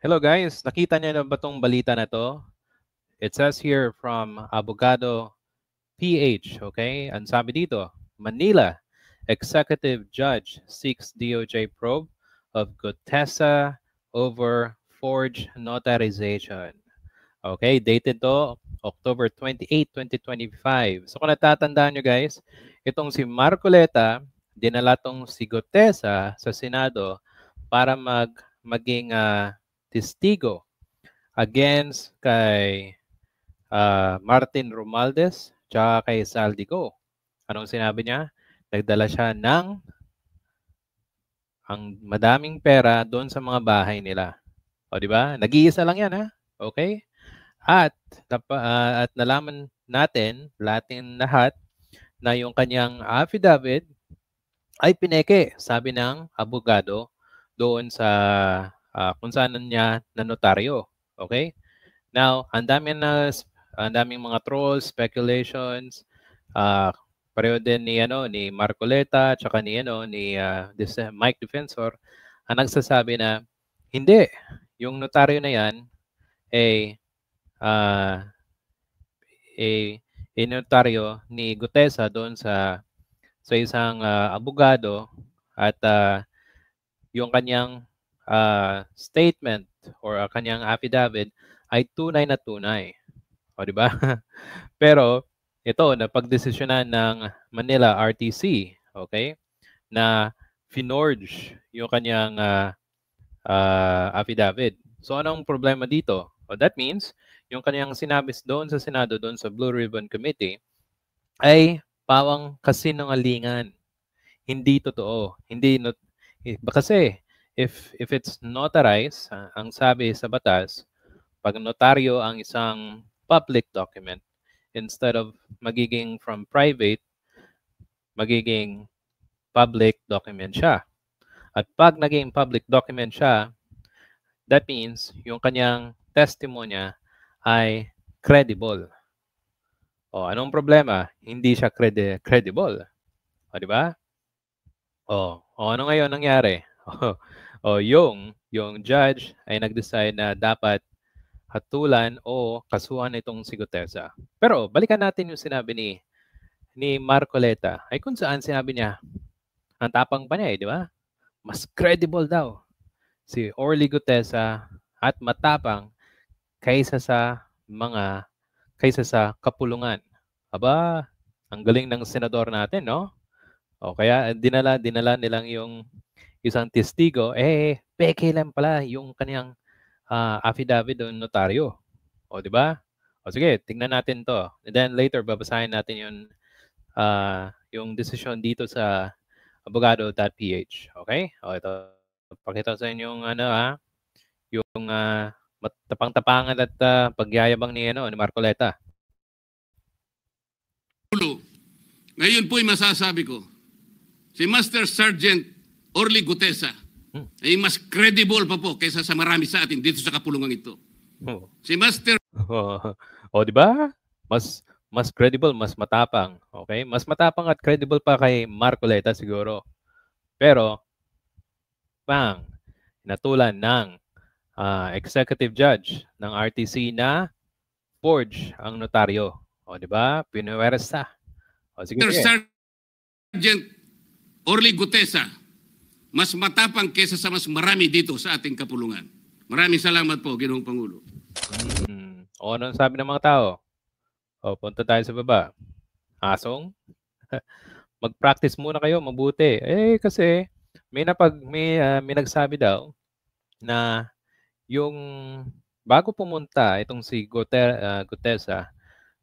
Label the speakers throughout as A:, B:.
A: Hello guys, nakita niyo na ba tong balita na to? It says here from Abogado PH, okay? Ang sabi dito, Manila, Executive Judge seeks DOJ probe of Gutesa over forged notarization. Okay, dated to October 28, 2025. So kung natatandaan nyo guys, itong si Marcoleta, dinala tong si Gutesa sa Senado para maging testigo against kay Martin Romualdez tsaka kay Saldico. Anong sinabi niya? Nagdala siya ng ang madaming pera doon sa mga bahay nila. O di ba? Nag-iisa lang 'yan ha. Okay? At at nalaman natin, lahat na yung kanyang affidavit ay pineke, sabi ng abogado doon sa kung saan niya nanotaryo. Okay? Now, ang daming mga trolls, speculations, ah pareho din ni ni Marcoleta tsaka ni Mike Defensor ang nagsasabi na hindi, yung notaryo na yan ay ah inotaryo ni Gutesa doon sa isang abogado at yung kanyang statement or kanyang affidavit ay tunay na tunay. O, di ba? Pero ito, napagdesisyonan ng Manila RTC, okay, na finorge yung kanyang affidavit. So, anong problema dito? O, that means, yung kanyang sinabi doon sa Senado, doon sa Blue Ribbon Committee, ay pawang kasinungalingan. Hindi totoo. Kasi if it's notarized, ang sabi sa batas, pag notaryo ang isang public document, instead of magiging from private, magiging public document siya. At pag naging public document siya, that means yung kanyang testimonya ay credible. O, anong problema? Hindi siya credible. O, di ba? O, ano ngayon nangyari? Yung judge ay nag-decide na dapat hatulan o kasuhan itong si Gutesa. Pero balikan natin yung sinabi ni Marcoleta. Ay kung saan sinabi niya, ang tapang pa niya di ba? Mas credible daw si Orly Gutesa at matapang kaysa sa kaysa sa kapulungan. Aba, ang galing ng senador natin, no? O kaya dinala nilang yung isang testigo, peke lang pala yung kaniyang affidavit ng notaryo. O, di ba? O sige, tingnan natin to. And then later, babasahin natin yung desisyon dito sa abogado.ph. Okay? O, ito. Pakita sa inyo yung yung tapang-tapangan at pagyayabang ni Marcoleta.
B: Ngayon po'y masasabi ko, si Master Sergeant Orly Gutesa ay mas credible pa po kaysa sa marami sa atin dito sa kapulungan ito. Si Master...
A: O, di ba? Mas credible, mas matapang. Okay? Mas matapang at credible pa kay Marcoleta siguro. Pero, natulan ng executive judge ng RTC na forge ang notaryo. O, di ba? Pinuwersa. O, sige.
B: Sergeant Orly Gutesa, mas matapang kaysa sa mas marami dito sa ating kapulungan. Maraming salamat po, Ginoong Pangulo.
A: O, anong sabi ng mga tao? O, punta tayo sa baba. Asong? Mag-practice muna kayo, mabuti. Kasi may nagsabi daw na yung bago pumunta itong si Gutesa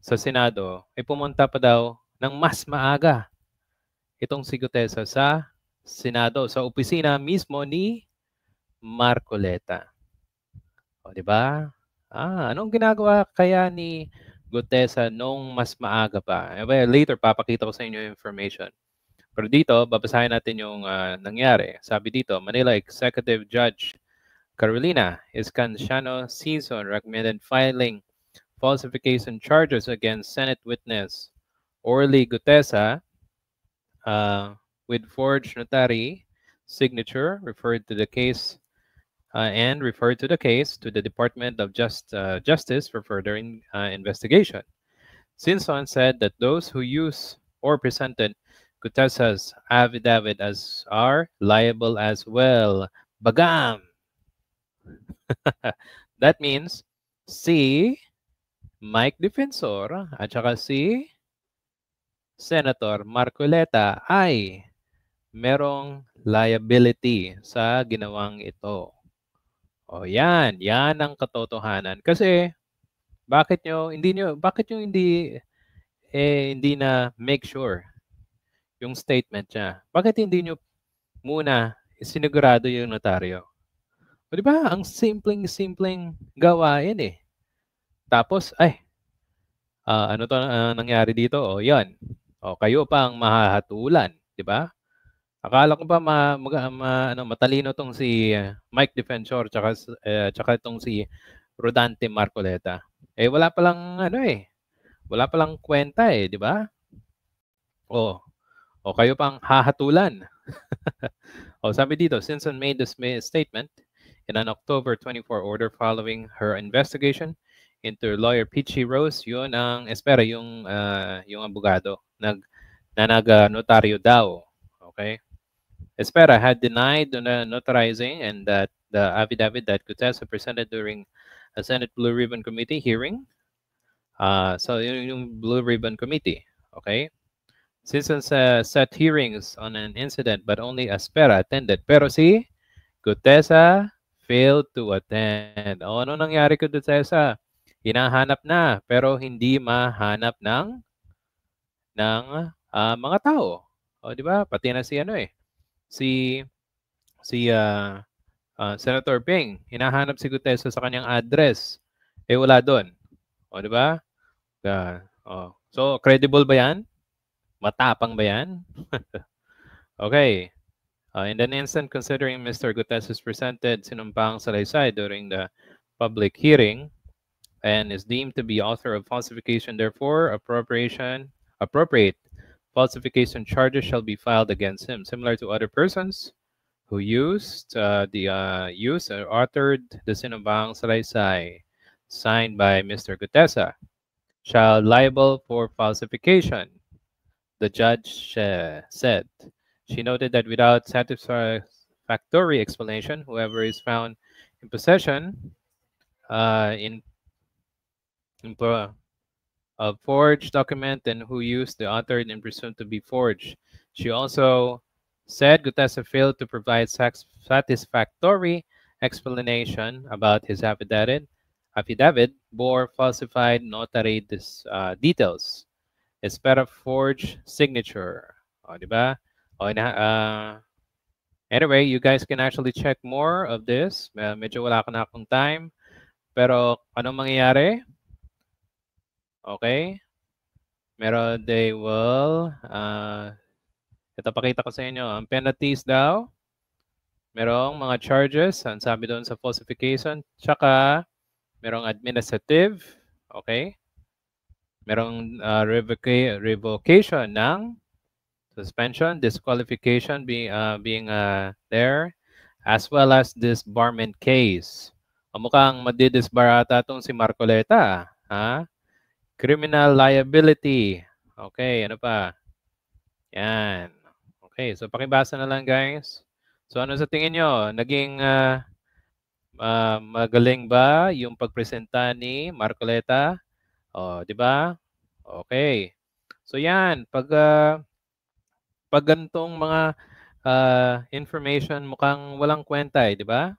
A: sa Senado, ay pumunta pa daw ng mas maaga itong si Gutesa sa Senado, sa opisina mismo ni Marcoleta. O, di ba? Anong ginagawa kaya ni Gutesa nung mas maaga pa? Well, later, papakita ko sa inyo yung information. Pero dito, babasahin natin yung nangyari. Sabi dito, Manila Executive Judge Carolina Escanciano Season recommended filing falsification charges against Senate witness Orly Gutesa with forged notary signature, referred to the case and referred to the case to the Department of Justice for further investigation. Sinson said that those who use or presented Gutesa's affidavit as are liable as well. Bagam! That means si Mike Defensor at saka si Senator Marcoleta ay merong liability sa ginawang ito. O yan ang katotohanan. Kasi bakit nyo hindi na make sure yung statement niya? Bakit hindi nyo muna isinigurado yung notaryo? O di ba? Ang simpleng gawain eh. Tapos, ano to nangyari dito? O yan. O kayo pa ang mahahatulan. Di ba? Akala ko ba matalino tong si Mike Defensor tsaka itong si Rodante Marcoleta. Wala palang wala palang kwenta di ba? O kayo pang hahatulan. Sabi dito, Sinson made this statement in an October 24 order following her investigation into lawyer Peachy Rose. Yun ang espera yung abogado nag-notaryo daw. Okay? Espera had denied notarizing and that the affidavit that Gutesa presented during a Senate Blue Ribbon Committee hearing. So yung Blue Ribbon Committee, okay? Since set hearings on an incident but only Espera attended. Pero si Gutesa failed to attend. Ano nangyari kay Gutesa? Hinahanap na pero hindi mahanap ng mga tao. Di ba? Pati na si Senator Ping, hinahanap si Gutesa sa kanyang address. Wala doon. Di ba? So, credible ba yan? Matapang ba yan? Okay. In an instant, considering Mr. Gutesa's presented sinumpang salaysay during the public hearing and is deemed to be author of falsification, therefore, appropriate falsification charges shall be filed against him, similar to other persons who used or authored the sinumpang salaysay signed by Mr. Gutesa shall liable for falsification. The judge said. She noted that without satisfactory explanation, whoever is found in possession of forged document and who used the authored and presumed to be forged. She also said Gutesa failed to provide satisfactory explanation about his affidavit bore falsified notary details. Espera forged signature. Di ba? Anyway, you guys can actually check more of this. Medyo wala ka na akong time. Pero anong mangyayari? Okay? Meron, they will, ito pakita ko sa inyo, ang penalties daw, merong mga charges, ang sabi doon sa falsification, tsaka merong administrative, okay? Merong revocation ng suspension, disqualification being there, as well as disbarment case. Mukhang madidisbarata itong si Marcoleta, ha? Criminal liability. Okay, ano pa? Yan. Okay, so pakibasa na lang guys. So ano sa tingin nyo? Naging magaling ba yung pagpresenta ni Marcoleta? Di ba? Okay. So yan, pag ganitong mga information mukhang walang kwenta, di ba?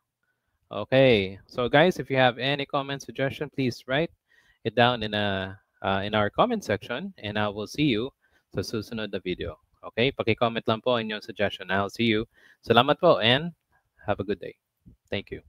A: Okay. So guys, if you have any comment, suggestion, please write it down in our comment section and I will see you sa susunod na video. Okay? Paki-comment lang po inyong suggestion. I'll see you. Salamat po and have a good day. Thank you.